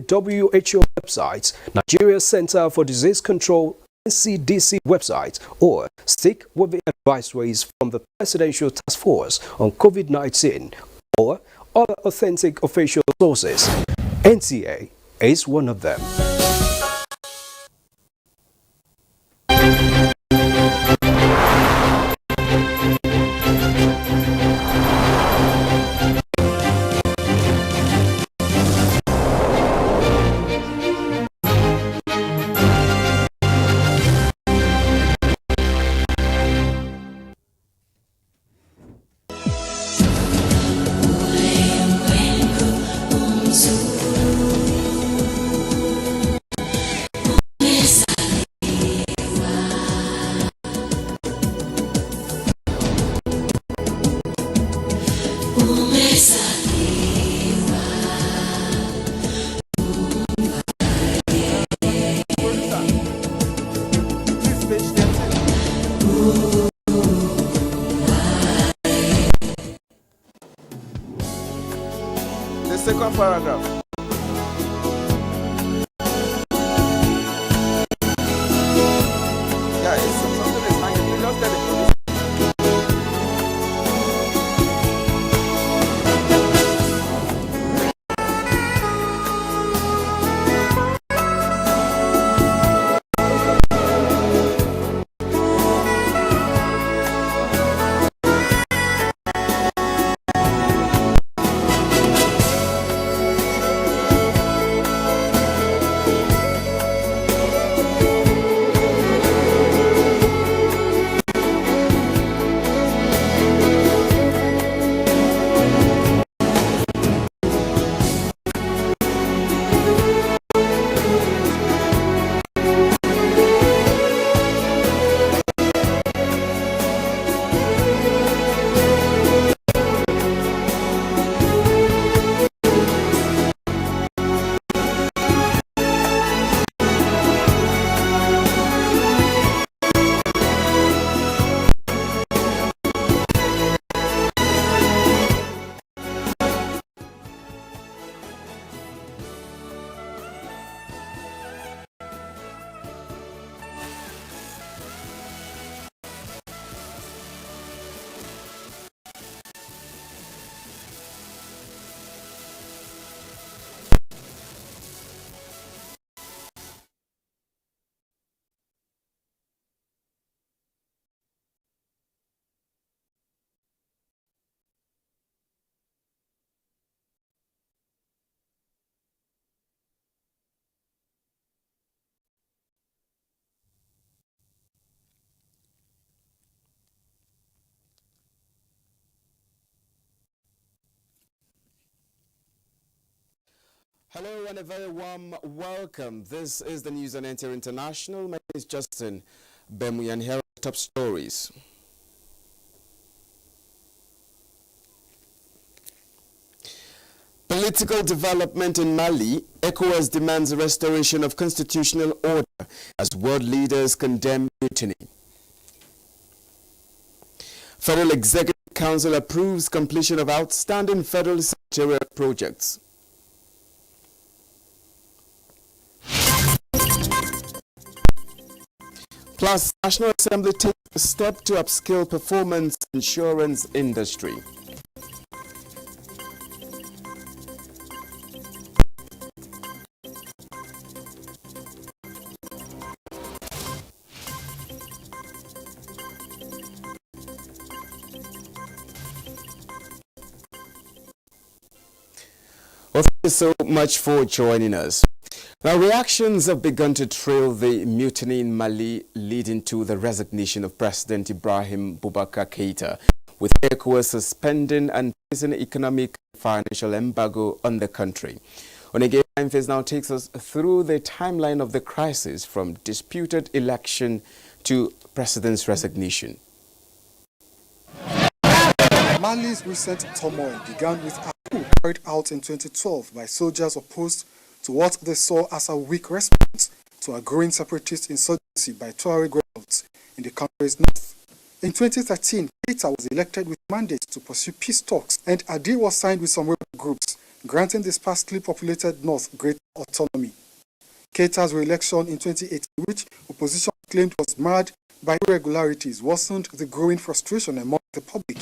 WHO website, Nigeria Center for Disease Control NCDC website, or stick with the advisories from the Presidential Task Force on COVID-19 or other authentic official sources. NTA is one of them. The second paragraph. Yeah, it's something is hanging. You just tell the police. Hello and a very warm welcome. This is the news on NTA International. My name is Justin Bemu, and here are the top stories. Political development in Mali. ECOWAS demands restoration of constitutional order as world leaders condemn mutiny. Federal Executive Council approves completion of outstanding federal secretariat projects. Plus, National Assembly takes a step to upskill performance insurance industry. Well, thank you so much for joining us. Now, reactions have begun to trail the mutiny in Mali, leading to the resignation of President Ibrahim Boubacar Keïta, with ECOWAS suspending and placing economic and financial embargo on the country. Onege Face now takes us through the timeline of the crisis from disputed election to president's resignation. Mali's recent turmoil began with a coup carried out in 2012 by soldiers opposed to what they saw as a weak response to a growing separatist insurgency by Tuareg rebels in the country's north. In 2013, Keïta was elected with mandate to pursue peace talks, and a deal was signed with some rebel groups granting the sparsely populated North greater autonomy. Keita's re-election in 2018, which opposition claimed was marred by irregularities, worsened the growing frustration among the public,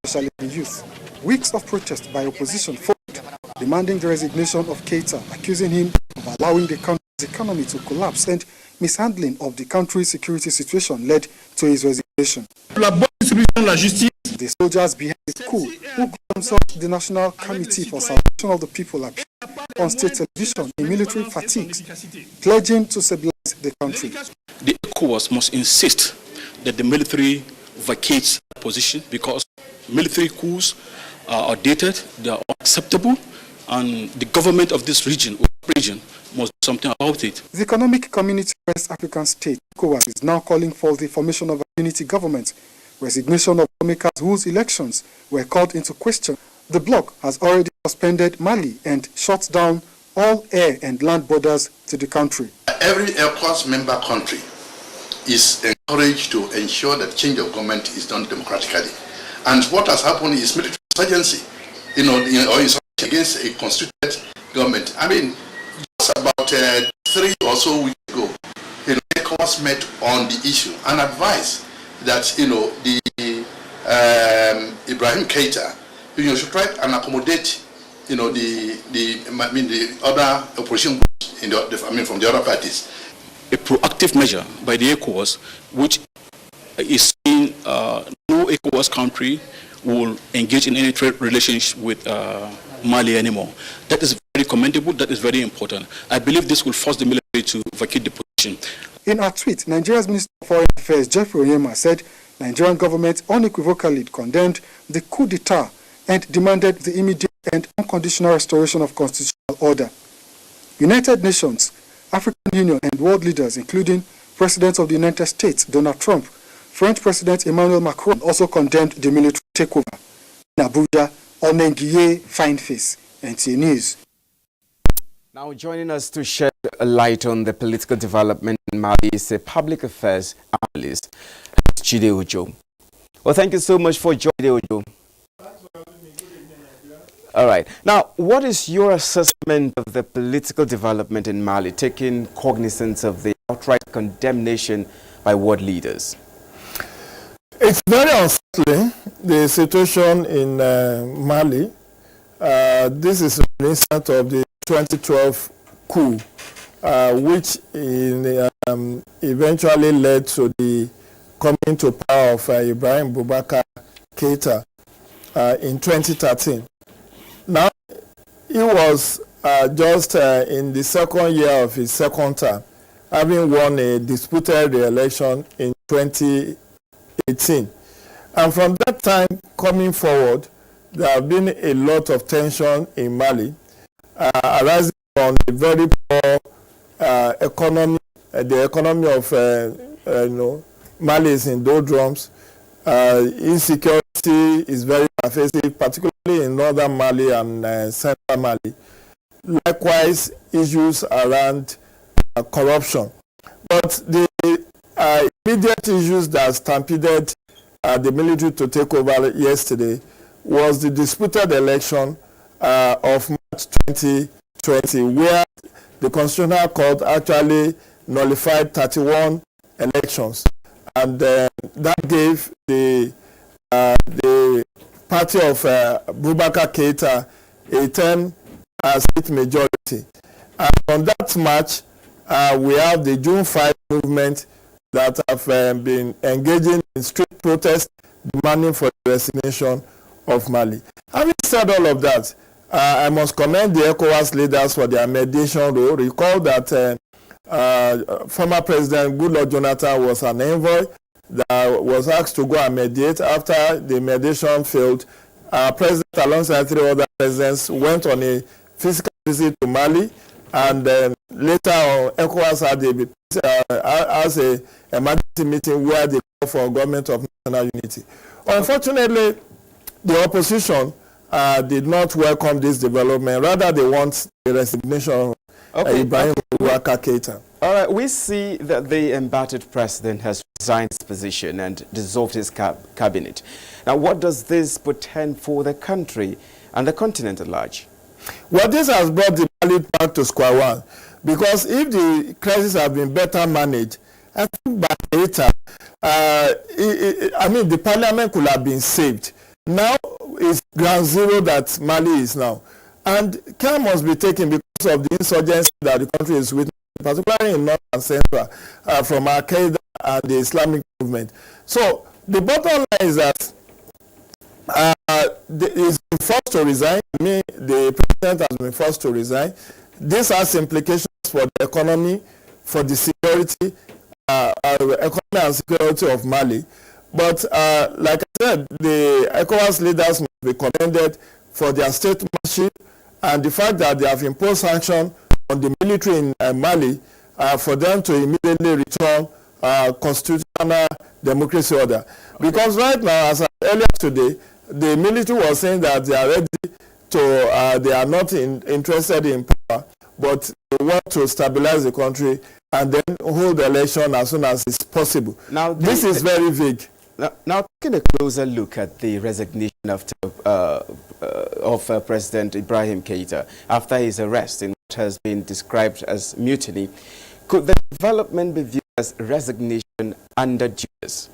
especially the youth. Weeks of protest by opposition followed, demanding the resignation of Keita, accusing him of allowing the country's economy to collapse, and mishandling of the country's security situation led to his resignation. The soldiers behind the coup, who call themselves the National Committee for Salvation of the People, appeared on state television in military fatigues, pledging to stabilize the country. The ECOWAS must insist that the military vacates position, because military coups are outdated, they are unacceptable, and the government of this region must do something about it. The Economic Community of West African States, ECOWAS, is now calling for the formation of a unity government, resignation of lawmakers whose elections were called into question. The bloc has already suspended Mali and shut down all air and land borders to the country. Every ECOWAS member country is encouraged to ensure that change of government is done democratically. And what has happened is military insurgency, or insurgency against a constituted government. I mean, just about 3 or so weeks ago, ECOWAS met on the issue and advised that the Ibrahim Keita should try and accommodate the other opposition groups from the other parties. A proactive measure by the ECOWAS, which is saying no ECOWAS country will engage in any trade relations with Mali anymore. That is very commendable. That is very important. I believe this will force the military to vacate the position. In a tweet, Nigeria's Minister of Foreign Affairs, Jeffrey Onyema, said Nigerian government unequivocally condemned the coup d'etat and demanded the immediate and unconditional restoration of constitutional order. United Nations, African Union, and world leaders, including President of the United States, Donald Trump, French President Emmanuel Macron, also condemned the military takeover. In Abuja, Onengiye Fineface, NTA News. Now joining us to shed a light on the political development in Mali is a public affairs analyst, Chide Ojo. Well, thank you so much for joining, Ojo. All right. Now, what is your assessment of the political development in Mali, taking cognizance of the outright condemnation by world leaders? It's very unsettling, the situation in Mali. This is an instance of the 2012 coup, which eventually led to the coming to power of Ibrahim Boubacar Keita in 2013. Now, he was just in the second year of his second term, having won a disputed re-election in 2018. And from that time coming forward, there have been a lot of tension in Mali, arising from a very poor economy. The economy of Mali is in doldrums. Insecurity is very pervasive, particularly in northern Mali and central Mali. Likewise, issues around corruption. But the immediate issues that stampeded the military to take over yesterday was the disputed election of March 2020, where the Constitutional Court actually nullified 31 elections. And that gave the party of Boubacar Keita a 10-seat majority. And on that march, we have the June 5 movement that have been engaging in street protest, demanding for the resignation of Mali. Having said all of that, I must commend the ECOWAS leaders for their mediation role. Recall that former President Goodluck Jonathan was an envoy that was asked to go and mediate. After the mediation failed, President alongside 3 other presidents went on a physical visit to Mali, and later on, ECOWAS had a emergency meeting where they called for a government of national unity. Unfortunately, the opposition did not welcome this development. Rather, they want the resignation of Ibrahim Boubacar Keita. All right, we see that the embattled president has resigned his position and dissolved his cabinet. Now, what does this portend for the country and the continent at large? Well, this has brought the Mali back to square one, because if the crisis had been better managed, I think by later, the parliament could have been saved. Now it's ground zero that Mali is now. And care must be taken because of the insurgency that the country is witnessing, particularly in North and Central, from Al-Qaeda and the Islamic movement. So the bottom line is that he's been forced to resign. The president has been forced to resign. This has implications for the economy, for the security, economy and security of Mali. But like I said, the ECOWAS leaders must be commended for their statesmanship and the fact that they have imposed sanctions on the military in Mali for them to immediately return constitutional democracy order. Okay. Because right now, as earlier today, the military was saying that they are ready to, they are not interested in power, but they want to stabilize the country and then hold the election as soon as it's possible. Now, this is very vague. Now, taking a closer look at the resignation of President Ibrahim Keita after his arrest in what has been described as mutiny, could the development be viewed as resignation under duress?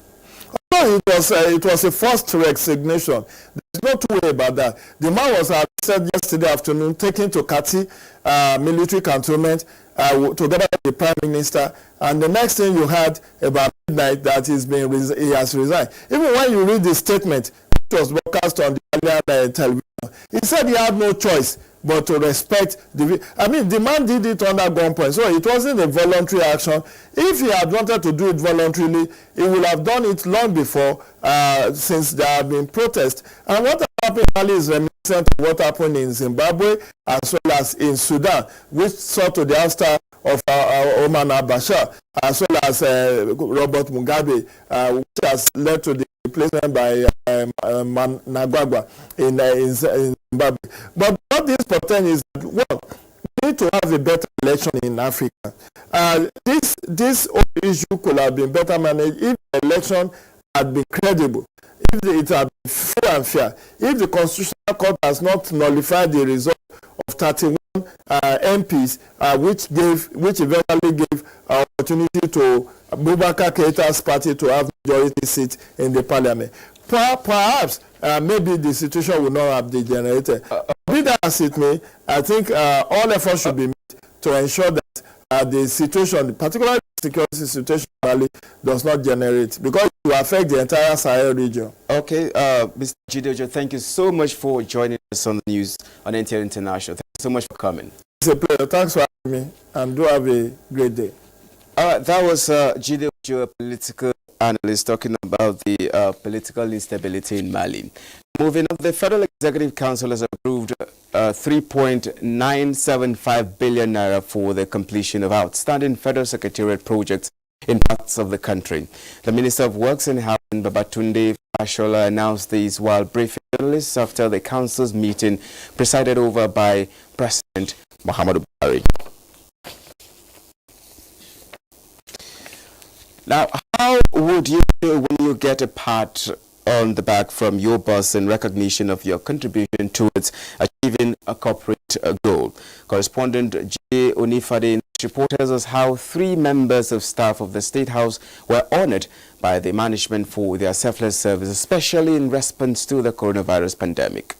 No, it was a forced resignation. There's no two way about that. The man was arrested yesterday afternoon, taken to Kati military cantonment together with the Prime Minister, and the next thing you heard about midnight that he has resigned. Even when you read the statement, it was broadcast on the earlier television, he said he had no choice but to respect the man did it under gunpoint, so it wasn't a voluntary action. If he had wanted to do it voluntarily, he would have done it long before, since there have been protests. And what happened is reminiscent of what happened in Zimbabwe as well as in Sudan, which saw to the ouster of Omar al-Bashir, as well as Robert Mugabe, which has led to the replacement by Nagwagwa in Zimbabwe. But what this portends is that, well, we need to have a better election in Africa. This whole issue could have been better managed if the election had been credible, if it had been free and fair, if the Constitutional Court has not nullified the result of 31 MPs, which eventually gave opportunity to Boubacar Keita's party to have majority seats in the parliament. Perhaps maybe the situation will not have degenerated. Be that as it may, I think all efforts should be made to ensure that the situation, particularly the security situation in Mali, does not generate, because it will affect the entire Sahel region. Okay, Mr. Jideojo, thank you so much for joining us on the news on NTA International. Thank you so much for coming. It's a pleasure. Thanks for having me, and do have a great day. All right, that was Jideojo, a political analyst, talking about the political instability in Mali. Moving on, the Federal Executive Council has approved 3.975 billion naira for the completion of outstanding federal secretariat projects in parts of the country. The Minister of Works and Housing, Babatunde Fashola, announced these while briefing journalists after the council's meeting presided over by President Muhammadu Buhari. Now, how would you feel when you get a pat on the back from your boss in recognition of your contribution towards achieving a corporate goal? Correspondent J. Onifade reports us how 3 members of staff of the State House were honored by the management for their selfless service, especially in response to the coronavirus pandemic.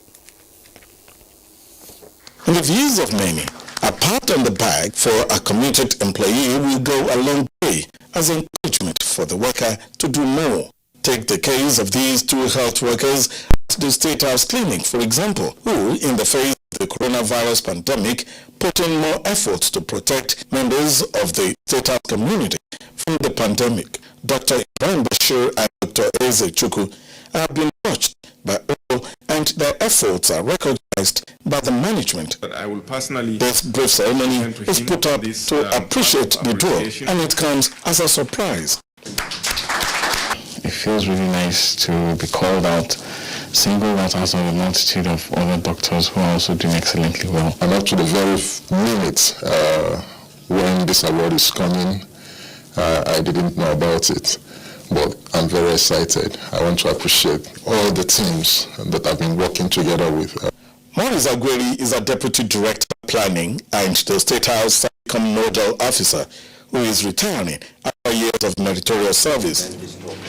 In the views of many, a pat on the back for a committed employee will go a long way as encouragement for the worker to do more. Take the case of these 2 health workers at the State House Clinic, for example, who, in the face of the coronavirus pandemic, put in more efforts to protect members of the State House community from the pandemic. Dr. Ibrahim Bashir and Dr. Eze Chukwu have been watched by all, and their efforts are recognized by the management. But I will personally. This brief ceremony is put up to appreciate the duo, and it comes as a surprise. It feels really nice to be called out, singled out of a multitude of other doctors who are also doing excellently well. And up to the very minute when this award is coming, I didn't know about it, but I'm very excited. I want to appreciate all the teams that I've been working together with. Maurice Agueri is a Deputy Director of Planning and the State House Telecom Nodal Officer who is retiring after years of meritorious service.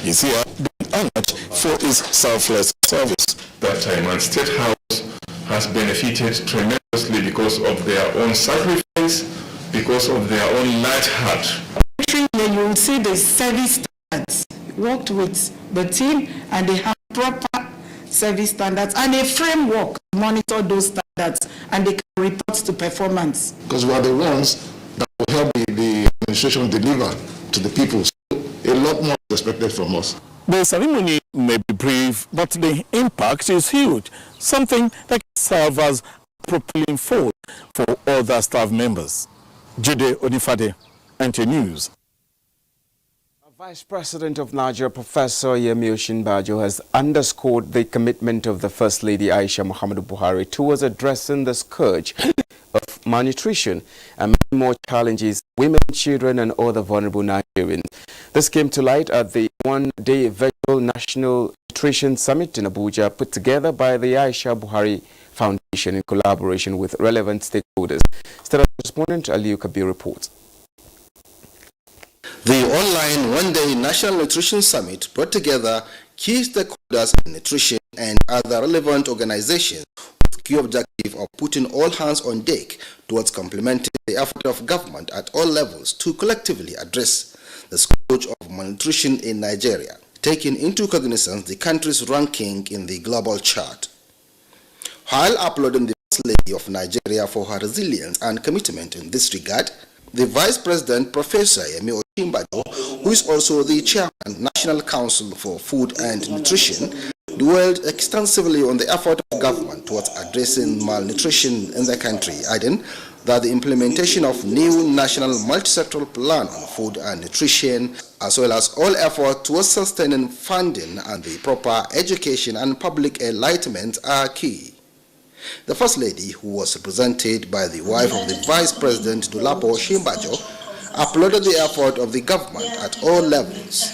He's here being honored for his selfless service. That time, and State House has benefited tremendously because of their own sacrifice, because of their own light heart. You will see the service standards worked with the team, and they have proper service standards and a framework to monitor those standards, and they can report to performance. Because we are the ones that will help the administration deliver to the people. So a lot more is expected from us. The ceremony may be brief, but the impact is huge, something that can serve as a propelling force for other staff members. Jide Onifade, NTA News. Vice President of Nigeria, Professor Yemi Osinbajo, has underscored the commitment of the First Lady Aisha Muhammadu Buhari towards addressing the scourge of malnutrition and many more challenges women, children and other vulnerable Nigerians. This came to light at the one-day virtual National Nutrition Summit in Abuja, put together by the Aisha Buhari Foundation in collaboration with relevant stakeholders. State correspondent Aliu Kabir reports. The online one-day National Nutrition Summit brought together key stakeholders in nutrition and other relevant organizations with key objective of putting all hands on deck towards complementing the effort of government at all levels to collectively address the scourge of malnutrition in Nigeria, taking into cognizance the country's ranking in the global chart. While applauding the First Lady of Nigeria for her resilience and commitment in this regard, the Vice President, Professor Yemi Osinbajo, who is also the Chairman, National Council for Food and Nutrition, dwelled extensively on the effort of government towards addressing malnutrition in the country, adding that the implementation of new national multi-sectoral plan on food and nutrition, as well as all effort towards sustaining funding and the proper education and public enlightenment are key. The First Lady, who was represented by the wife of the Vice President, Dolapo Osinbajo, applauded the effort of the government at all levels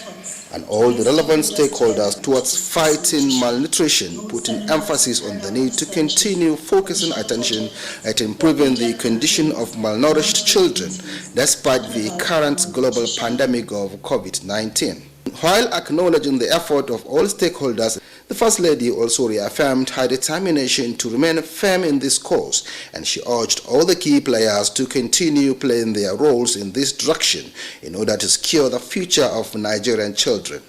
and all the relevant stakeholders towards fighting malnutrition, putting emphasis on the need to continue focusing attention at improving the condition of malnourished children despite the current global pandemic of COVID-19. While acknowledging the effort of all stakeholders, the First Lady also reaffirmed her determination to remain firm in this cause, and she urged all the key players to continue playing their roles in this direction in order to secure the future of Nigerian children.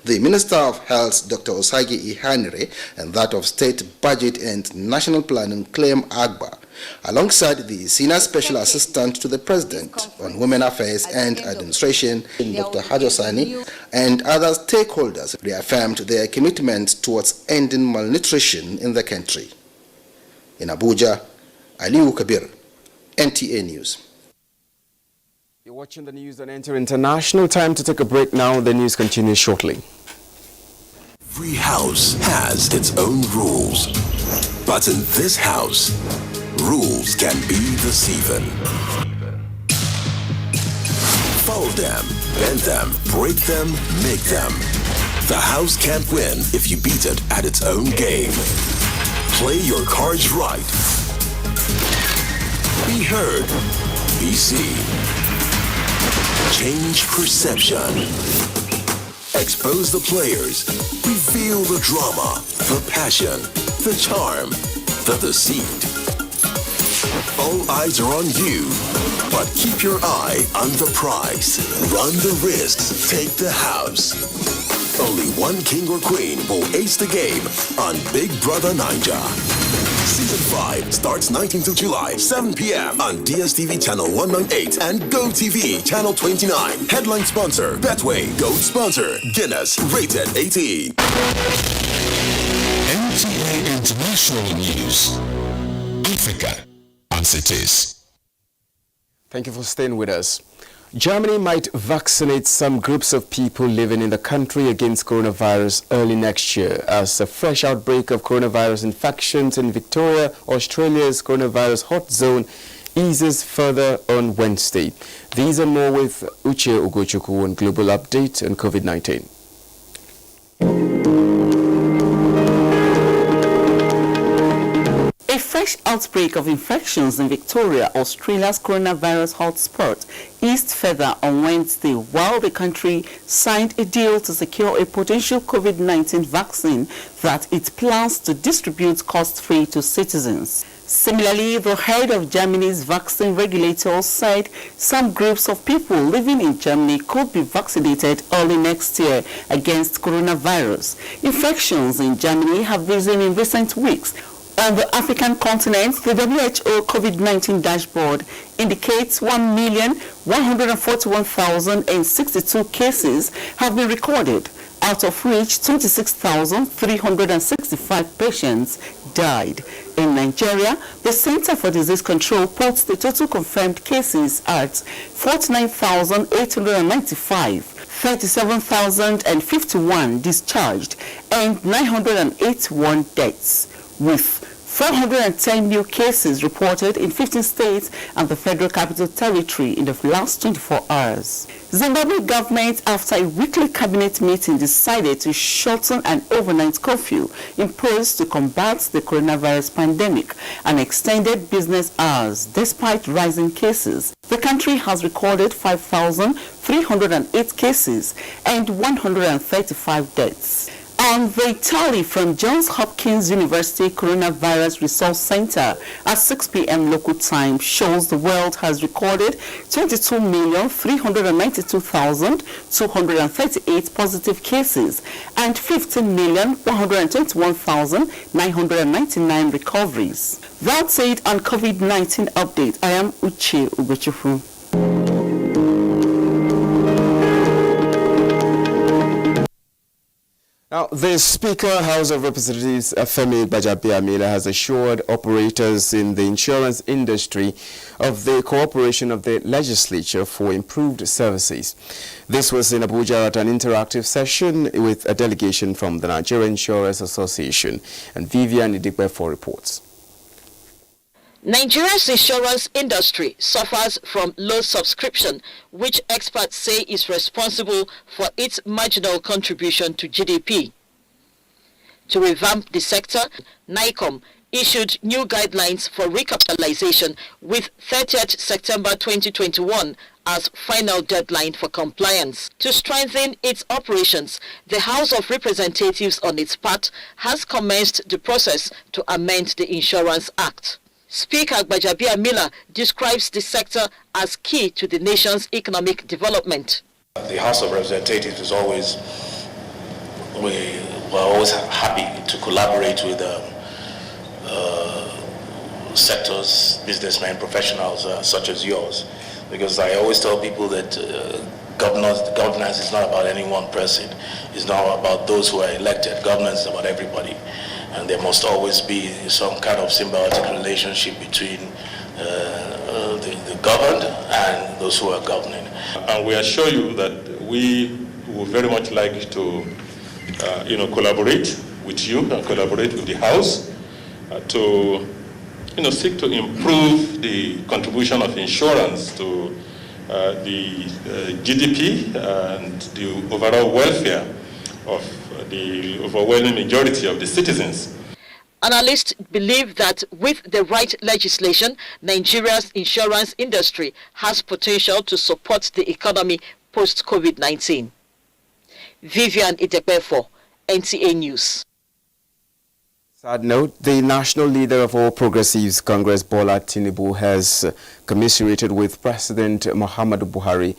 The Minister of Health, Dr. Osagi Ihanire, and that of State Budget and National Planning, Clem Agba, alongside the Senior Special Assistant to the President on Women Affairs and Administration, Dr. Hajosani, and other stakeholders reaffirmed their commitment towards ending malnutrition in the country. In Abuja, Aliu Kabir, NTA News. You're watching the news on NTA International. Time to take a break now. The news continues shortly. Every house has its own rules, but in this house, rules can be deceiving. Follow them, bend them, break them, make them. The house can't win if you beat it at its own game. Play your cards right. Be heard. Be seen. Change perception. Expose the players. Reveal the drama, the passion, the charm, the deceit. All eyes are on you, but keep your eye on the prize. Run the risks, take the house. Only one king or queen will ace the game on Big Brother Naija. Season 5 starts 19th of July, 7 p.m. on DSTV Channel 198 and GoTV Channel 29. Headline sponsor, Betway. Gold sponsor, Guinness. Rated 18. NTA International News. Africa as it is. Thank you for staying with us. Germany might vaccinate some groups of people living in the country against coronavirus early next year as a fresh outbreak of coronavirus infections in Victoria, Australia's coronavirus hot zone, eases further on Wednesday. These and more with Uche Ugochukwu on Global Update on COVID-19. fresh outbreak of infections in Victoria, Australia's coronavirus hotspot, eased further on Wednesday while the country signed a deal to secure a potential COVID-19 vaccine that it plans to distribute cost-free to citizens. Similarly, the head of Germany's vaccine regulator said some groups of people living in Germany could be vaccinated early next year against coronavirus. Infections in Germany have risen in recent weeks. On the African continent, the WHO COVID-19 dashboard indicates 1,141,062 cases have been recorded, out of which 26,365 patients died. In Nigeria, the Center for Disease Control puts the total confirmed cases at 49,895, 37,051 discharged, and 981 deaths, with 410 new cases reported in 15 states and the Federal Capital Territory in the last 24 hours. Zimbabwe government, after a weekly cabinet meeting, decided to shorten an overnight curfew imposed to combat the coronavirus pandemic and extended business hours despite rising cases. The country has recorded 5,308 cases and 135 deaths. And the tally from Johns Hopkins University Coronavirus Resource Center at 6 p.m. local time shows the world has recorded 22,392,238 positive cases and 15,121,999 recoveries. That's it on COVID-19 update. I am Uche Ugochukwu. Now, the Speaker, House of Representatives, Femi Gbajabiamila, has assured operators in the insurance industry of the cooperation of the legislature for improved services. This was in Abuja at an interactive session with a delegation from the Nigerian Insurance Association. And Vivian Idikbefo reports. Nigeria's insurance industry suffers from low subscription, which experts say is responsible for its marginal contribution to GDP. To revamp the sector, NICOM issued new guidelines for recapitalization with 30th September 2021 as final deadline for compliance. To strengthen its operations, the House of Representatives on its part has commenced the process to amend the Insurance Act. Speaker Gbajabiamila describes the sector as key to the nation's economic development. The House of Representatives is always, we're always happy to collaborate with sectors, businessmen, professionals such as yours, because I always tell people that governance is not about any one person. It's not about those who are elected. Governance is about everybody. And there must always be some kind of symbiotic relationship between the governed and those who are governing. And we assure you that we would very much like to, collaborate with you and collaborate with the House to, seek to improve the contribution of insurance to the GDP and the overall welfare of the overwhelming majority of the citizens. Analysts believe that with the right legislation, Nigeria's insurance industry has potential to support the economy post-COVID-19. Vivian Idekbefo, NTA News. Sad note, the national leader of All Progressives Congress, Bola Tinubu, has commiserated with President Muhammadu Buhari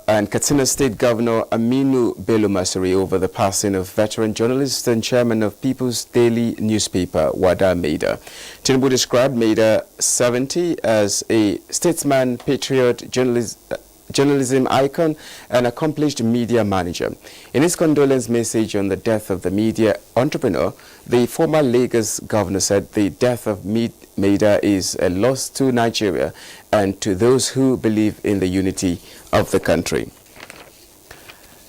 and Katsina State Governor Aminu Bello Masari over the passing of veteran journalist and chairman of People's Daily newspaper, Wada Maida. Tinubu described Maida, 70, as a statesman, patriot, journalism icon, and accomplished media manager. In his condolence message on the death of the media entrepreneur, the former Lagos governor said the death of Maida is a loss to Nigeria and to those who believe in the unity of the country.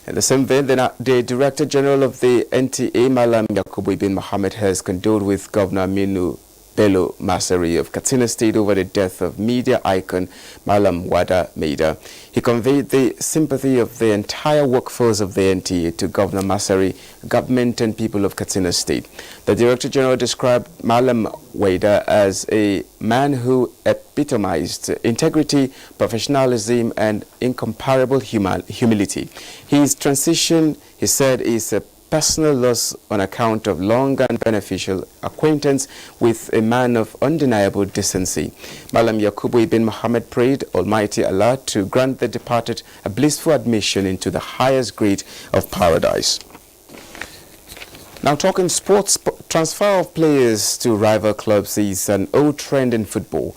In the same vein, the Director General of the NTA, Malam Yakubu Ibn Mohammed, has condoled with Governor Aminu Bello Masari of Katsina State over the death of media icon Malam Wada Maida. He conveyed the sympathy of the entire workforce of the NTA to Governor Masari, government and people of Katsina State. The Director General described Malam Wada as a man who epitomized integrity, professionalism and incomparable humility. His transition, he said, is a personal loss on account of long and beneficial acquaintance with a man of undeniable decency. Malam Yakubu ibn Muhammad prayed Almighty Allah to grant the departed a blissful admission into the highest grade of paradise. Now talking sports, transfer of players to rival clubs is an old trend in football.